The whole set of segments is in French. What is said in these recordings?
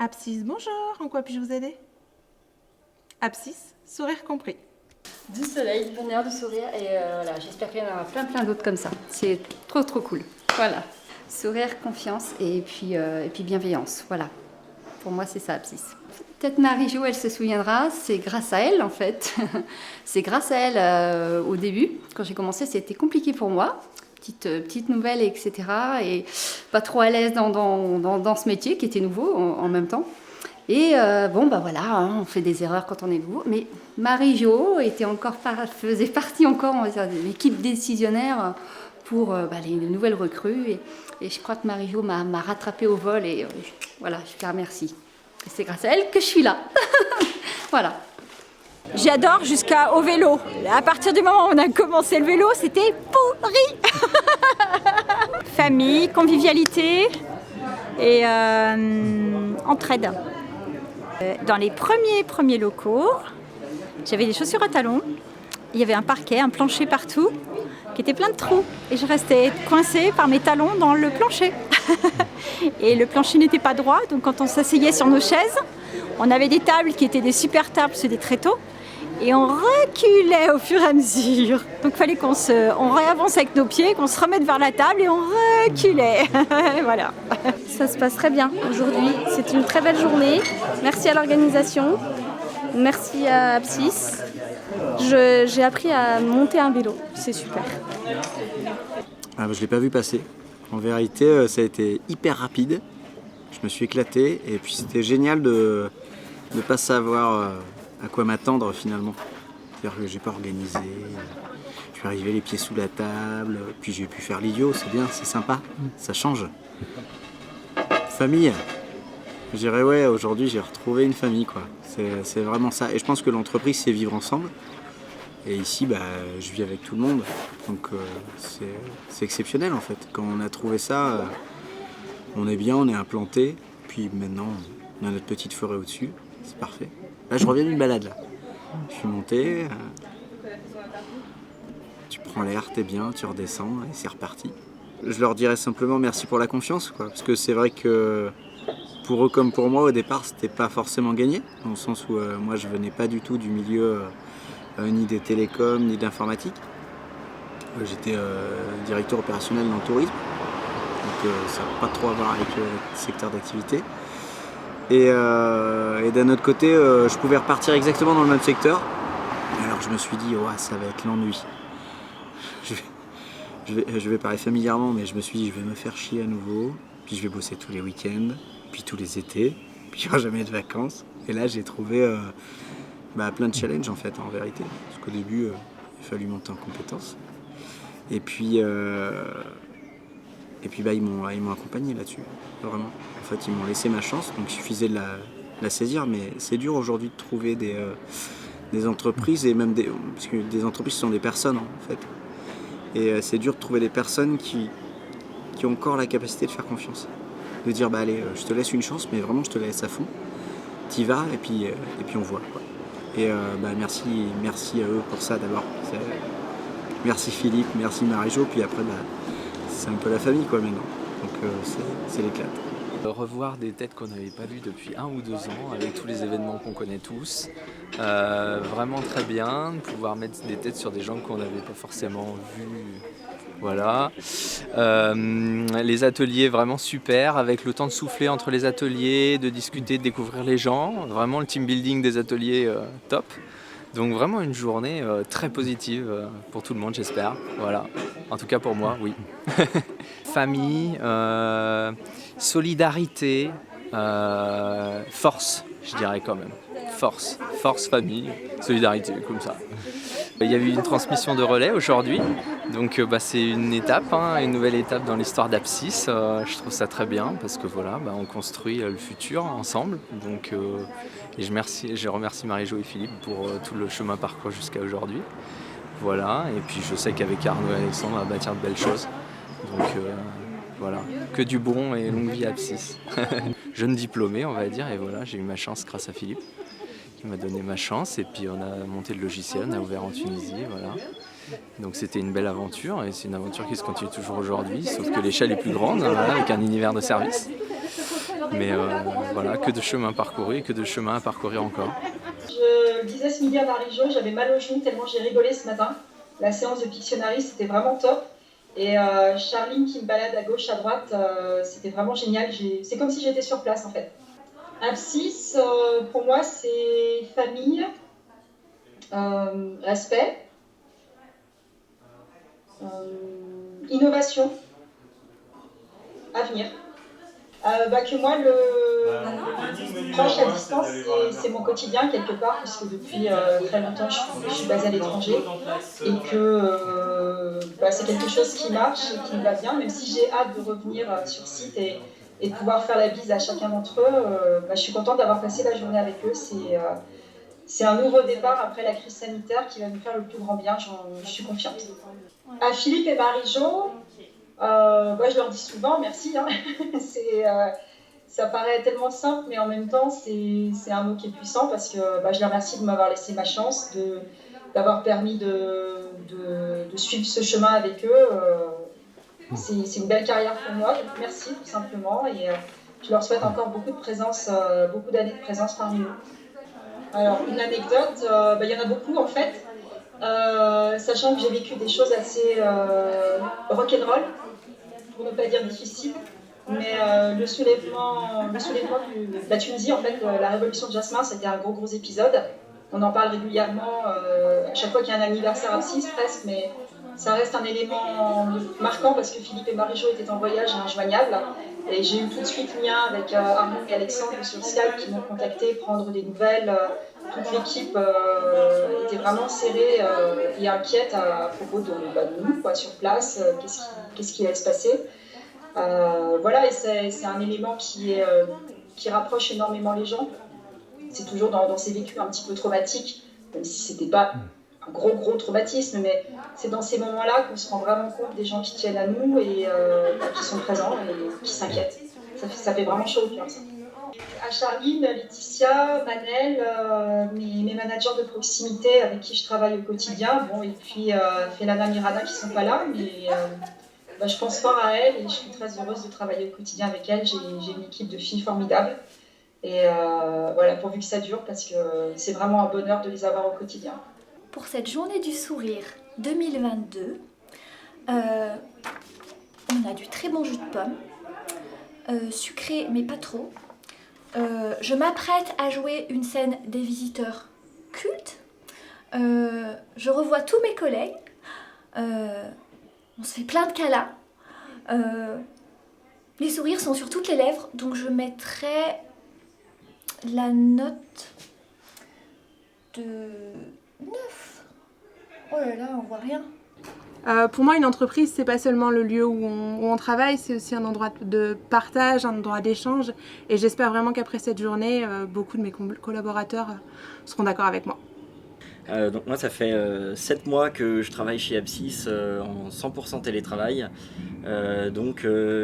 Abscisse, bonjour, en quoi puis-je vous aider? Abscisse, sourire compris. Du soleil, bonheur, du sourire et voilà, j'espère qu'il y en aura plein d'autres comme ça. C'est trop cool. Voilà, sourire, confiance et puis bienveillance. Voilà, pour moi c'est ça Abscisse. Peut-être Marie-Jo, elle se souviendra, c'est grâce à elle en fait. C'est grâce à elle au début, quand j'ai commencé, c'était compliqué pour moi. Petite nouvelle, etc. Et pas trop à l'aise dans ce métier qui était nouveau en même temps. Et voilà, hein, on fait des erreurs quand on est nouveau. Mais Marie-Jo faisait partie encore, on va dire, de l'équipe décisionnaire pour les nouvelles recrues. Et je crois que Marie-Jo m'a rattrapée au vol et voilà, je la remercie. Et c'est grâce à elle que je suis là. Voilà. J'adore jusqu'au vélo. À partir du moment où on a commencé le vélo, c'était pourri. Famille, convivialité et entraide. Dans les premiers locaux, j'avais des chaussures à talons. Il y avait un parquet, un plancher partout, qui était plein de trous. Et je restais coincée par mes talons dans le plancher. Et le plancher n'était pas droit, donc quand on s'asseyait sur nos chaises, on avait des tables qui étaient des super tables, c'est des tréteaux. Et on reculait au fur et à mesure. Donc il fallait on réavance avec nos pieds, qu'on se remette vers la table et on reculait. Voilà. Ça se passe très bien aujourd'hui. C'est une très belle journée. Merci à l'organisation. Merci à Abscisse. J'ai appris à monter un vélo. C'est super. Je ne l'ai pas vu passer. En vérité, ça a été hyper rapide. Je me suis éclaté et puis c'était génial de ne pas savoir à quoi m'attendre finalement. C'est-à-dire que j'ai pas organisé, je suis arrivé les pieds sous la table, puis j'ai pu faire l'idiot, c'est bien, c'est sympa, ça change. Famille, je dirais ouais, aujourd'hui j'ai retrouvé une famille quoi, c'est vraiment ça. Et je pense que l'entreprise c'est vivre ensemble. Et ici je vis avec tout le monde, donc c'est exceptionnel en fait. Quand on a trouvé ça, on est bien, on est implanté, puis maintenant on a notre petite forêt au-dessus, c'est parfait. Là, je reviens d'une balade, là. Je suis monté, tu prends l'air, t'es bien, tu redescends et c'est reparti. Je leur dirais simplement merci pour la confiance, quoi, parce que c'est vrai que pour eux comme pour moi, au départ, c'était pas forcément gagné, dans le sens où moi, je venais pas du tout du milieu ni des télécoms, ni de l'informatique. J'étais directeur opérationnel dans le tourisme, donc ça n'a pas trop à voir avec le secteur d'activité. Et d'un autre côté, je pouvais repartir exactement dans le même secteur. Alors je me suis dit, ça va être l'ennui. Je vais parler familièrement, mais je me suis dit, je vais me faire chier à nouveau. Puis je vais bosser tous les week-ends, puis tous les étés, puis il n'y aura jamais de vacances. Et là, j'ai trouvé plein de challenges en fait, en vérité. Parce qu'au début, il a fallu monter en compétences. Et puis ils m'ont accompagné là-dessus, vraiment. En fait, ils m'ont laissé ma chance, donc il suffisait de la saisir, mais c'est dur aujourd'hui de trouver des entreprises, et même parce que des entreprises sont des personnes en fait. Et c'est dur de trouver des personnes qui ont encore la capacité de faire confiance. De dire, allez, je te laisse une chance, mais vraiment je te laisse à fond. T'y vas, et puis on voit, quoi. Et merci à eux pour ça d'abord. Merci Philippe, merci Marie-Jo, puis après, c'est un peu la famille quoi maintenant, donc c'est l'éclat. Revoir des têtes qu'on n'avait pas vues depuis 1 ou 2 ans avec tous les événements qu'on connaît tous, vraiment très bien, de pouvoir mettre des têtes sur des gens qu'on n'avait pas forcément vus, voilà. Les ateliers vraiment super, avec le temps de souffler entre les ateliers, de discuter, de découvrir les gens, vraiment le team building des ateliers top. Donc vraiment une journée très positive pour tout le monde, j'espère. Voilà. En tout cas pour moi, oui. Famille, solidarité, force, je dirais quand même. Force, famille, solidarité, comme ça. Il y a eu une transmission de relais aujourd'hui, donc c'est une étape, une nouvelle étape dans l'histoire d'Abscisse. Je trouve ça très bien parce que voilà, on construit le futur ensemble. Donc, et je remercie Marie-Jo et Philippe pour tout le chemin parcouru jusqu'à aujourd'hui. Voilà, et puis je sais qu'avec Arnaud et Alexandre, on va bâtir de belles choses. Donc voilà, que du bon et longue vie à Abscisse. Jeune diplômé, on va dire, et voilà, j'ai eu ma chance grâce à Philippe qui m'a donné ma chance, et puis on a monté le logiciel, on a ouvert en Tunisie, voilà. Donc c'était une belle aventure, et c'est une aventure qui se continue toujours aujourd'hui, sauf que l'échelle est plus grande, voilà, avec un univers de service. Mais voilà, que de chemin parcouru et que de chemin à parcourir encore. Je le disais ce midi à Marie-Jo, j'avais mal au genou tellement j'ai rigolé ce matin. La séance de Pictionary, c'était vraiment top. Et Charline qui me balade à gauche, à droite, c'était vraiment génial. C'est comme si j'étais sur place en fait. Abscisse, pour moi, c'est famille, respect, innovation, avenir. Que moi, le proche à distance, c'est mon quotidien quelque part, puisque depuis très longtemps, je suis basée à l'étranger et que c'est quelque chose qui marche et qui me va bien, même si j'ai hâte de revenir sur site et de pouvoir faire la bise à chacun d'entre eux. Je suis contente d'avoir passé la journée avec eux. C'est un nouveau départ après la crise sanitaire qui va nous faire le plus grand bien, je suis confiante. À Philippe et Marie-Jo, je leur dis souvent merci. Hein. Ça paraît tellement simple, mais en même temps, c'est un mot qui est puissant parce que je les remercie de m'avoir laissé ma chance, d'avoir permis de suivre ce chemin avec eux. C'est une belle carrière pour moi, donc merci tout simplement. Et je leur souhaite encore beaucoup de présence, beaucoup d'années de présence parmi nous. Alors, une anecdote, il y en a beaucoup en fait. Sachant que j'ai vécu des choses assez rock'n'roll, pour ne pas dire difficiles, mais le soulèvement de la Tunisie, en fait, la révolution de Jasmin, c'était un gros épisode. On en parle régulièrement, à chaque fois qu'il y a un anniversaire abscisse presque, mais ça reste un élément marquant parce que Philippe et Marie-Jo étaient en voyage injoignables. Et j'ai eu tout de suite lien avec Armand et Alexandre sur Skype qui m'ont contacté, prendre des nouvelles. Toute l'équipe était vraiment serrée et inquiète à propos de nous, sur place, qu'est-ce qui allait se passer. Et c'est un élément qui rapproche énormément les gens. C'est toujours dans ces vécus un petit peu traumatiques, même si c'était pas un gros traumatisme, mais c'est dans ces moments-là qu'on se rend vraiment compte des gens qui tiennent à nous et qui sont présents et qui s'inquiètent. Ça fait vraiment chaud au cœur, ça. À Charline, Laetitia, Manel, mes managers de proximité avec qui je travaille au quotidien, et puis Félana, Miranda qui sont pas là, mais je pense fort à elles et je suis très heureuse de travailler au quotidien avec elles. J'ai une équipe de filles formidables et pourvu que ça dure parce que c'est vraiment un bonheur de les avoir au quotidien. Pour cette journée du sourire 2022, on a du très bon jus de pomme, sucré mais pas trop. Je m'apprête à jouer une scène des visiteurs cultes. Je revois tous mes collègues. On se fait plein de câlins. Les sourires sont sur toutes les lèvres, donc je mettrai la note de 9. Oh là là, on voit rien. Pour moi, une entreprise, c'est pas seulement le lieu où on travaille, c'est aussi un endroit de partage, un endroit d'échange. Et j'espère vraiment qu'après cette journée, beaucoup de mes collaborateurs seront d'accord avec moi. Donc moi, ça fait 7 mois que je travaille chez Abscisse en 100% télétravail.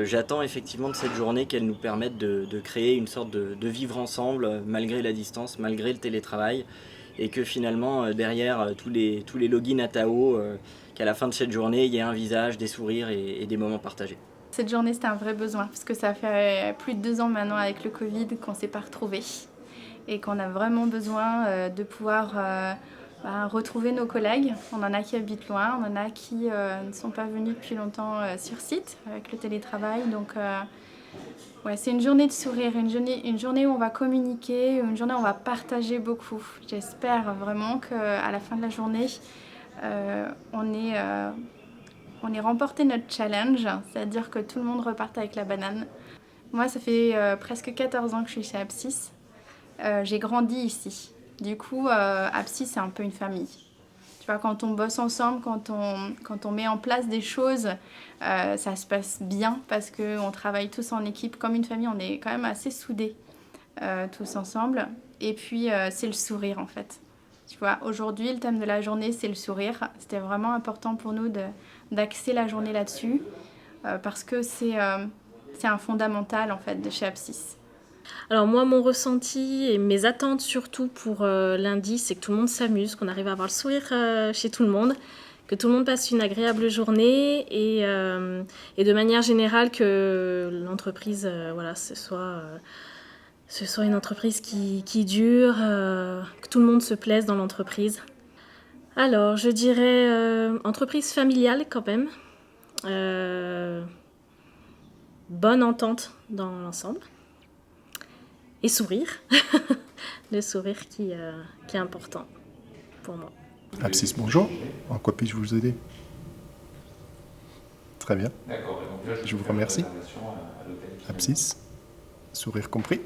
J'attends effectivement de cette journée qu'elle nous permette de créer une sorte de vivre ensemble malgré la distance, malgré le télétravail. Et que finalement, derrière tous les logins à Tao, qu'à la fin de cette journée, il y ait un visage, des sourires et des moments partagés. Cette journée, c'était un vrai besoin, parce que ça fait plus de 2 ans maintenant avec le Covid qu'on ne s'est pas retrouvés et qu'on a vraiment besoin de pouvoir retrouver nos collègues. On en a qui habitent loin, on en a qui ne sont pas venus depuis longtemps sur site avec le télétravail. Donc c'est une journée de sourire, une journée où on va communiquer, une journée où on va partager beaucoup. J'espère vraiment qu'à la fin de la journée, on ait remporté notre challenge, c'est-à-dire que tout le monde reparte avec la banane. Moi, ça fait presque 14 ans que je suis chez Abscisse. J'ai grandi ici. Du coup, Abscisse, c'est un peu une famille. Tu vois, quand on bosse ensemble, quand on met en place des choses, ça se passe bien parce qu'on travaille tous en équipe comme une famille. On est quand même assez soudés tous ensemble. Et puis, c'est le sourire en fait. Tu vois, aujourd'hui, le thème de la journée, c'est le sourire. C'était vraiment important pour nous d'axer la journée là-dessus parce que c'est un fondamental en fait de chez Abscisse. Alors moi, mon ressenti et mes attentes surtout pour lundi, c'est que tout le monde s'amuse, qu'on arrive à avoir le sourire chez tout le monde, que tout le monde passe une agréable journée et de manière générale que l'entreprise, voilà, ce soit une entreprise qui dure, que tout le monde se plaise dans l'entreprise. Alors, je dirais entreprise familiale quand même. Bonne entente dans l'ensemble. Et sourire. Le sourire qui est important pour moi. Apsis, bonjour. En quoi puis-je vous aider? Très bien. Je vous remercie. Apsis, sourire compris.